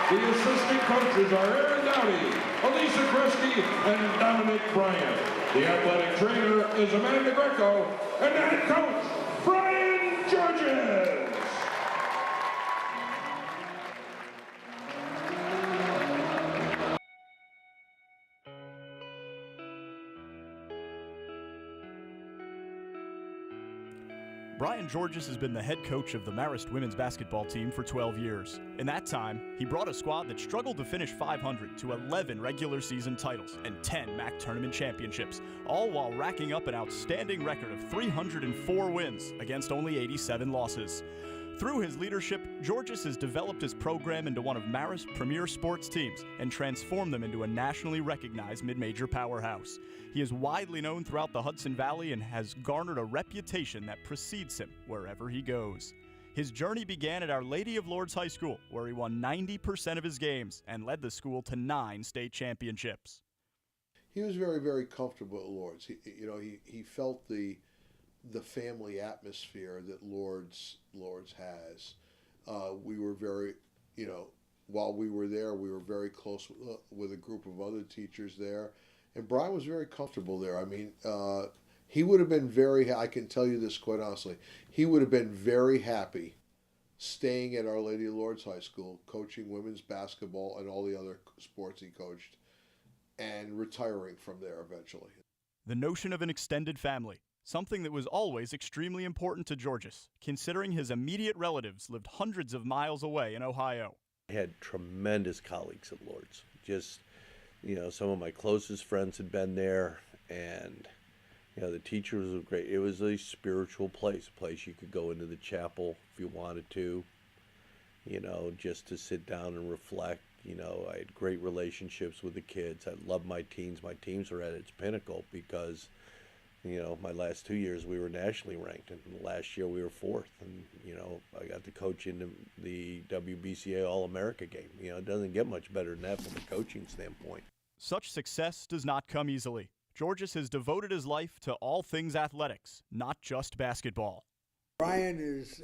The assistant coaches are Aaron Dowdy, Alicia Kresge, and Dominic Bryant. The athletic trainer is Amanda Greco, and the head coach, Brian Giorgis. Brian Giorgis has been the head coach of the Marist women's basketball team for 12 years. In that time, he brought a squad that struggled to finish 500 to 11 regular season titles and 10 MAC tournament championships, all while racking up an outstanding record of 304 wins against only 87 losses. Through his leadership, Giorgis has developed his program into one of Marist's premier sports teams and transformed them into a nationally recognized mid-major powerhouse. He is widely known throughout the Hudson Valley and has garnered a reputation that precedes him wherever he goes. His journey began at Our Lady of Lourdes High School, where he won 90% of his games and led the school to 9 state championships. He was very, very comfortable at Lourdes. He felt the family atmosphere that Lourdes has. We were very, while we were there, we were very close with a group of other teachers there. And Brian was very comfortable there. I mean, he would have been I can tell you this quite honestly, he would have been very happy staying at Our Lady of Lourdes High School, coaching women's basketball and all the other sports he coached, and retiring from there eventually. The notion of an extended family, something that was always extremely important to Giorgis, considering his immediate relatives lived hundreds of miles away in Ohio. I had tremendous colleagues at Lourdes. Just, some of my closest friends had been there, and, the teachers were great. It was a spiritual place, a place you could go into the chapel if you wanted to, just to sit down and reflect. I had great relationships with the kids. I loved my teams. My teams were at its pinnacle because my last 2 years we were nationally ranked, and last year we were 4th. And, I got to coach in the WBCA All-America game. It doesn't get much better than that from a coaching standpoint. Such success does not come easily. Giorgis has devoted his life to all things athletics, not just basketball. Brian is,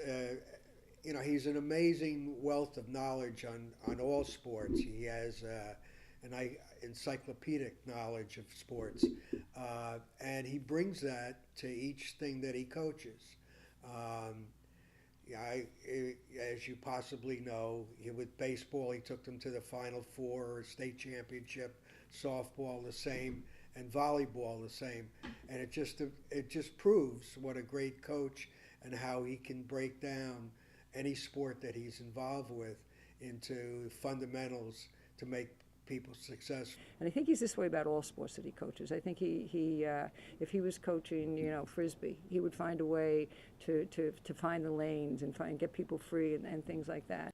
he's an amazing wealth of knowledge on all sports. He has an encyclopedic knowledge of sports, and he brings that to each thing that he coaches. As you possibly know, with baseball, he took them to the Final Four, state championship, softball the same, and volleyball the same. And it just proves what a great coach and how he can break down any sport that he's involved with into fundamentals to make people successful. And I think he's this way about all sports that he coaches. I think he if he was coaching, Frisbee, he would find a way to find the lanes and get people free and things like that.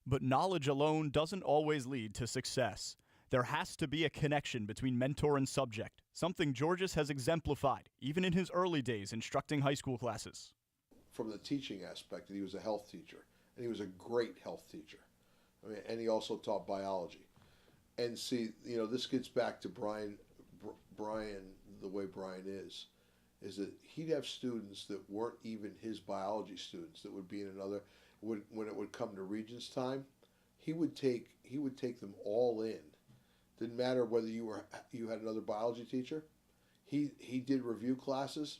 But knowledge alone doesn't always lead to success. There has to be a connection between mentor and subject, something Giorgis has exemplified, even in his early days instructing high school classes. From the teaching aspect, he was a health teacher, and he was a great health teacher. And he also taught biology. And see, this gets back to Brian, the way Brian is that he'd have students that weren't even his biology students that would be in another. When it would come to Regents time, he would take them all in. Didn't matter whether you had another biology teacher. He did review classes.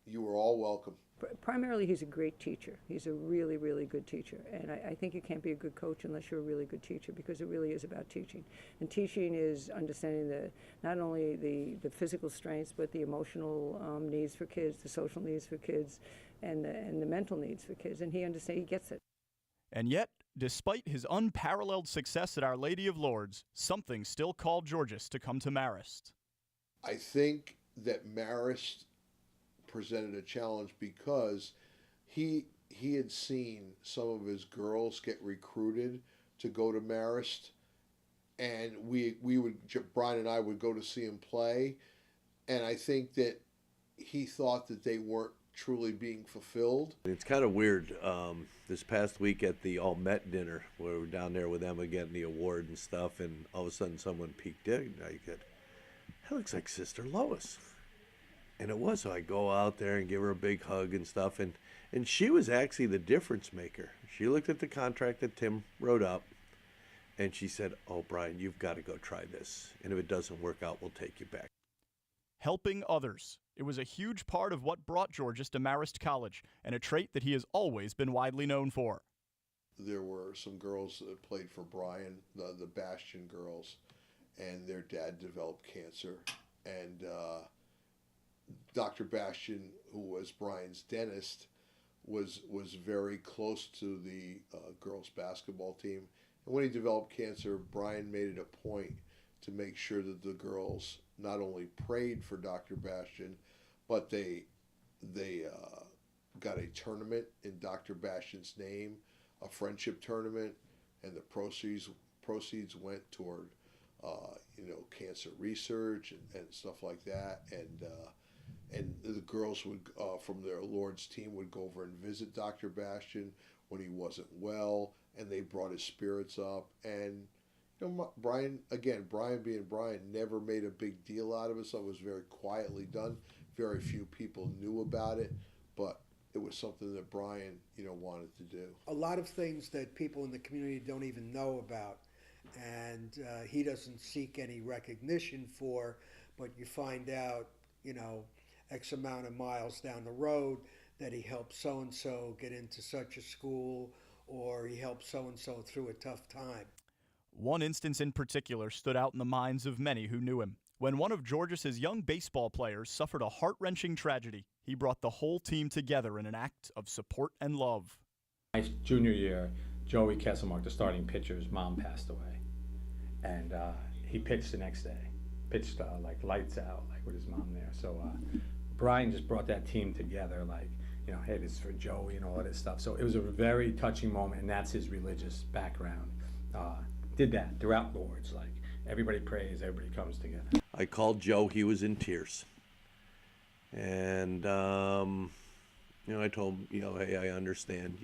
You were all welcome. Primarily, he's a great teacher. He's a really, really good teacher. And I think you can't be a good coach unless you're a really good teacher, because it really is about teaching. And teaching is understanding not only the physical strengths, but the emotional needs for kids, the social needs for kids, and the mental needs for kids. And he gets it. And yet, despite his unparalleled success at Our Lady of Lourdes, something still called Giorgis to come to Marist. I think that Marist presented a challenge because he had seen some of his girls get recruited to go to Marist, and Brian and I would go to see him play, and I think that he thought that they weren't truly being fulfilled. It's kind of weird. This past week at the All-Met dinner, where we were down there with Emma getting the award and stuff, and all of a sudden someone peeked in, and I said, that looks like Sister Lois. And it was, so I go out there and give her a big hug and stuff, and she was actually the difference maker. She looked at the contract that Tim wrote up, And she said, "Oh, Brian, you've got to go try this. And if it doesn't work out, we'll take you back." Helping others. It was a huge part of what brought Giorgis to Marist College, and a trait that he has always been widely known for. There were some girls that played for Brian, the Bastion girls, and their dad developed cancer. And Dr. Bastion, who was Brian's dentist, was very close to the girls' basketball team. And when he developed cancer, Brian made it a point to make sure that the girls not only prayed for Dr. Bastion, but they got a tournament in Dr. Bastion's name, a friendship tournament, and the proceeds went toward cancer research and stuff like that. And the girls would from their Lord's team would go over and visit Dr. Bastion when he wasn't well, and they brought his spirits up. And Brian being Brian, never made a big deal out of it, so it was very quietly done. Very few people knew about it, but it was something that Brian, wanted to do. A lot of things that people in the community don't even know about, and he doesn't seek any recognition for, but you find out, X amount of miles down the road that he helped so-and-so get into such a school, or he helped so-and-so through a tough time. One instance in particular stood out in the minds of many who knew him. When one of Giorgis' young baseball players suffered a heart-wrenching tragedy, he brought the whole team together in an act of support and love. My junior year, Joey Kesselmark, the starting pitcher's mom passed away. And he pitched the next day. Pitched like lights out, like with his mom there. So Brian just brought that team together, like, hey, this is for Joey and all of this stuff. So it was a very touching moment, and that's his religious background. Did that throughout Lord's, like everybody prays, everybody comes together. I called Joe. He was in tears. And, I told him, hey, I understand,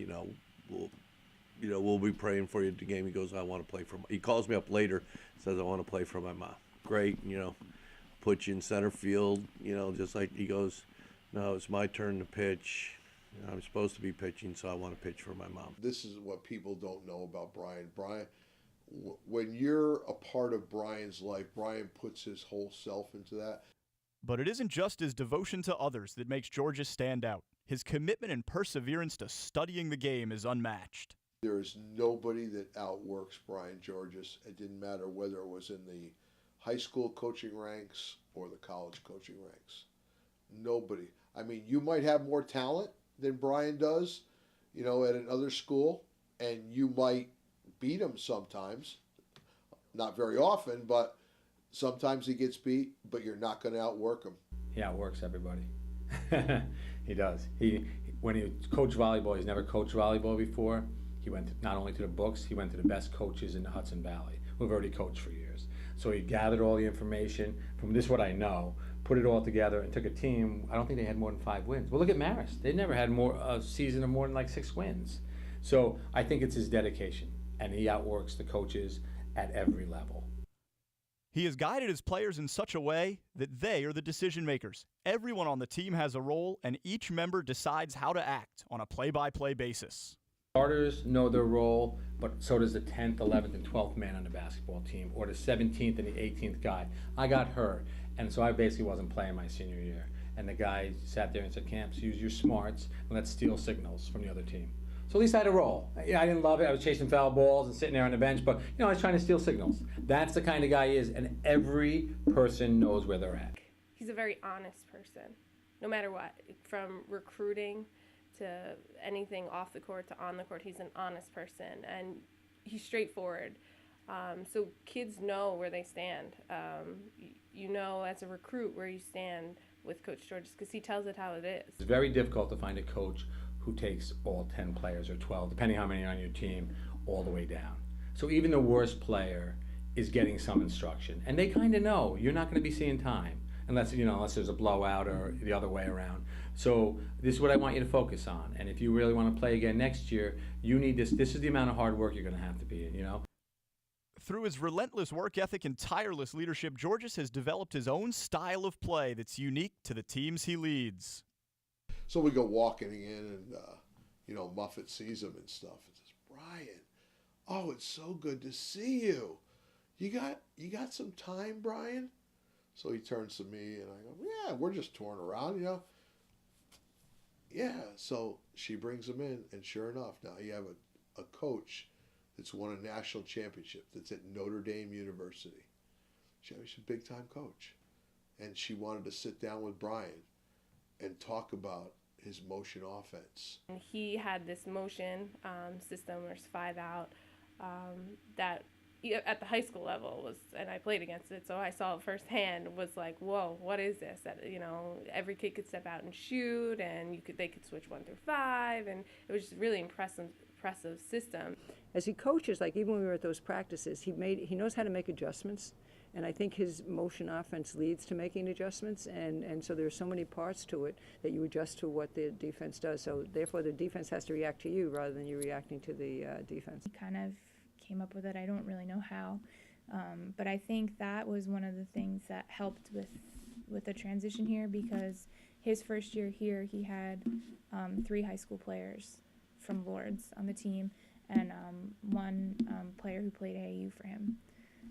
we'll be praying for you at the game. He goes, I want to play for he calls me up later, says, I want to play for my mom. Great, put you in center field, just like he goes, no, it's my turn to pitch. I'm supposed to be pitching, so I want to pitch for my mom. This is what people don't know about Brian. When you're a part of Brian's life, Brian puts his whole self into that. But it isn't just his devotion to others that makes Giorgis stand out. His commitment and perseverance to studying the game is unmatched. There is nobody that outworks Brian Giorgis. It didn't matter whether it was in the high school coaching ranks or the college coaching ranks. Nobody. I mean, you might have more talent than Brian does, at another school, and you might beat him sometimes. Not very often, but sometimes he gets beat, but you're not going to outwork him. He outworks everybody. He does. When he coached volleyball, he's never coached volleyball before. He went not only to the books, he went to the best coaches in the Hudson Valley, who've already coached for years. So he gathered all the information from this, what I know, put it all together, and took a team. I don't think they had more than 5 wins. Well, look at Marist. They never had a season of more than like 6 wins. So I think it's his dedication, and he outworks the coaches at every level. He has guided his players in such a way that they are the decision makers. Everyone on the team has a role, and each member decides how to act on a play-by-play basis. Starters know their role, but so does the 10th, 11th, and 12th man on the basketball team, or the 17th and the 18th guy. I got hurt, and so I basically wasn't playing my senior year. And the guy sat there and said, Camps, use your smarts and let's steal signals from the other team. So at least I had a role. I didn't love it. I was chasing foul balls and sitting there on the bench, but I was trying to steal signals. That's the kind of guy he is, and every person knows where they're at. He's a very honest person, no matter what, from recruiting to anything off the court to on the court. He's an honest person, and he's straightforward. So kids know where they stand. As a recruit where you stand with Coach Giorgis, because he tells it how it is. It's very difficult to find a coach who takes all 10 players or 12, depending how many are on your team, all the way down. So even the worst player is getting some instruction, and they kind of know you're not going to be seeing time unless there's a blowout or the other way around. So this is what I want you to focus on, and if you really want to play again next year, you need this. This is the amount of hard work you're going to have to be in. Through his relentless work ethic and tireless leadership, Giorgis has developed his own style of play that's unique to the teams he leads. So we go walking in, and Muffet sees him and stuff, and says, Brian, "Oh, it's so good to see you. You got some time, Brian?" So he turns to me and I go, "Yeah, we're just touring around, you know." Yeah, so she brings him in, and sure enough, now you have a coach that's won a national championship, that's at Notre Dame University. She's a big-time coach. And she wanted to sit down with Brian and talk about his motion offense. He had this motion system, there's 5 out, that at the high school level was, and I played against it, so I saw it firsthand, was like, whoa, what is this? That, you know, every kid could step out and shoot, and they could switch 1 through 5, and it was just really impressive system. As he coaches, like even when we were at those practices, he knows how to make adjustments. And I think his motion offense leads to making adjustments, and so there's so many parts to it that you adjust to what the defense does. So therefore, the defense has to react to you rather than you reacting to the defense. He kind of came up with it. I don't really know how, but I think that was one of the things that helped with the transition here, because his first year here, he had 3 high school players from Lourdes on the team, and 1 player who played AAU for him.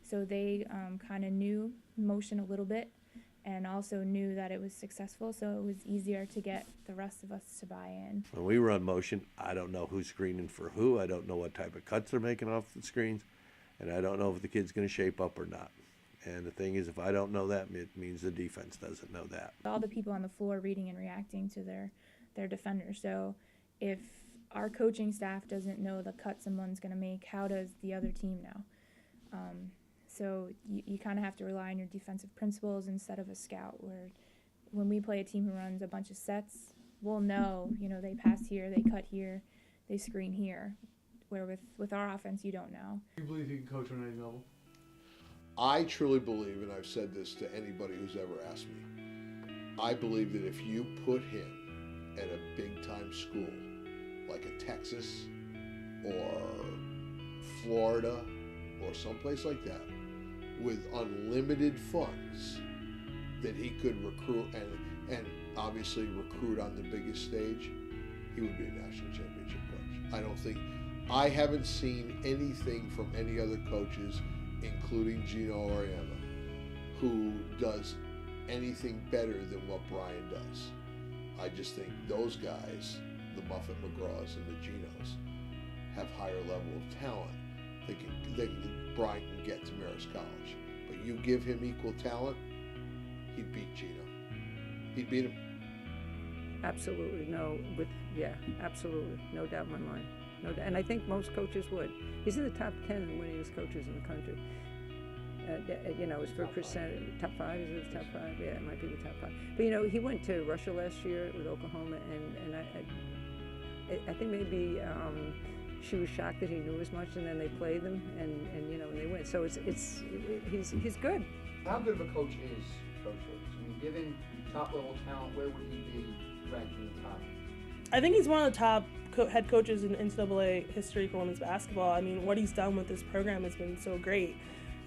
So they kind of knew motion a little bit and also knew that it was successful, so it was easier to get the rest of us to buy in. When we run motion, I don't know who's screening for who. I don't know what type of cuts they're making off the screens, and I don't know if the kid's going to shape up or not. And the thing is, if I don't know that, it means the defense doesn't know that. All the people on the floor reading and reacting to their defenders. So if our coaching staff doesn't know the cut someone's going to make, how does the other team know? So you kind of have to rely on your defensive principles instead of a scout, where when we play a team who runs a bunch of sets, we'll know, you know, they pass here, they cut here, they screen here, where with our offense, you don't know. Do you believe you can coach on any level? I truly believe, and I've said this to anybody who's ever asked me, I believe that if you put him at a big-time school, like a Texas or Florida or someplace like that, with unlimited funds, that he could recruit and obviously recruit on the biggest stage, he would be a national championship coach. I haven't seen anything from any other coaches, including Gino Auriemma, who does anything better than what Brian does. I just think those guys, the Muffet McGraws and the Ginos, have higher level of talent. Brian can get to Marist College, but you give him equal talent, he'd beat Gino. He'd beat him. Absolutely, absolutely, no doubt in my mind. No doubt. And I think most coaches would. He's in the top 10 in winningest coaches in the country. You know, as for percent, top 5, is it the top 5? Yeah, it might be the top 5. But you know, he went to Russia last year with Oklahoma, and I think maybe she was shocked that he knew as much, and then they played them, and you know, and they win. So he's good. How good of a coach is Coach Giorgis? I mean, given top level talent, where would he be ranked in the top? I think he's one of the top head coaches in NCAA history for women's basketball. I mean, what he's done with this program has been so great.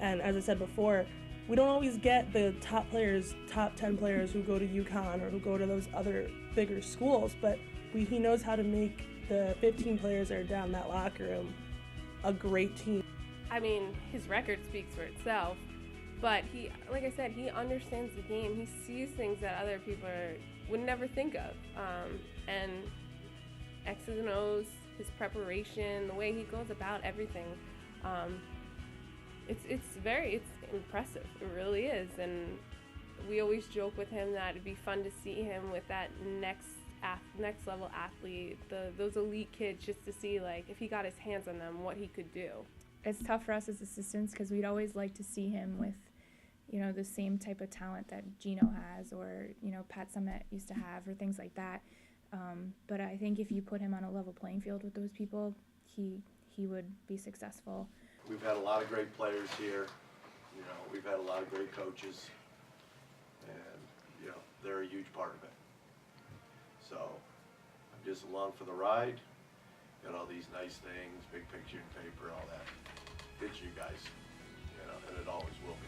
And as I said before, we don't always get the top players, top 10 players who go to UConn or who go to those other bigger schools, but he knows how to make the 15 players that are down in that locker room a great team. I mean, his record speaks for itself, but he, like I said, he understands the game. He sees things that other people would never think of. And X's and O's, his preparation, the way he goes about everything, it's impressive. It really is. And we always joke with him that it'd be fun to see him with that next level athlete, those elite kids, just to see, like, if he got his hands on them, what he could do. It's tough for us as assistants because we'd always like to see him with, you know, the same type of talent that Gino has, or, you know, Pat Summitt used to have, or things like that. But I think if you put him on a level playing field with those people, he would be successful. We've had a lot of great players here. You know, we've had a lot of great coaches, and you know, they're a huge part of it. So I'm just along for the ride. Got all these nice things, big picture and paper, all that. It's you guys, you know, and it always will be.